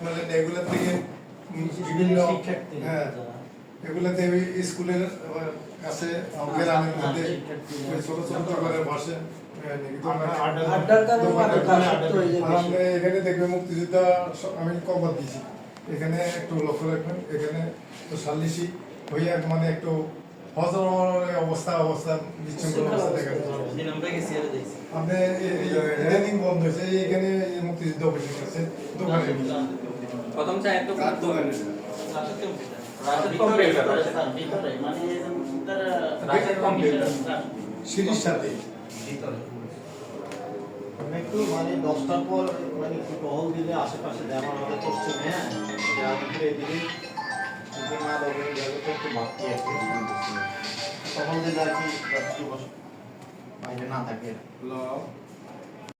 মানে এগুলোর থেকে বিভিন্ন হ্যাঁ এগুলোতে স্কুলের কাছে গ্রামের মধ্যে ছোট ছোট করে বসে এখানে দেখবে মুক্তিযোদ্ধা আমি কবর দিয়েছি এখানে একটু লক্ষ্য রাখবেন এখানে তো সাল্লিশি হইয়া মানে একটু হজর অবস্থা বিচ্ছিন্ন অবস্থা দেখা যাচ্ছে আপনি ট্রেনিং বন্ধ হয়েছে এখানে মুক্তিযুদ্ধ অফিসের কাছে দোকানে প্রথম চাই তো দোকানে সিঁড়ির সাথে একটু মানে 10টার পর মানে একটু টহল দিলে আশেপাশে যেমন আমাদের পশ্চিমে এদিকে যদি না দেবেন জায়গাটা একটু বাড়তি আছে টহল দিলে আর কি বাইরে না থাকে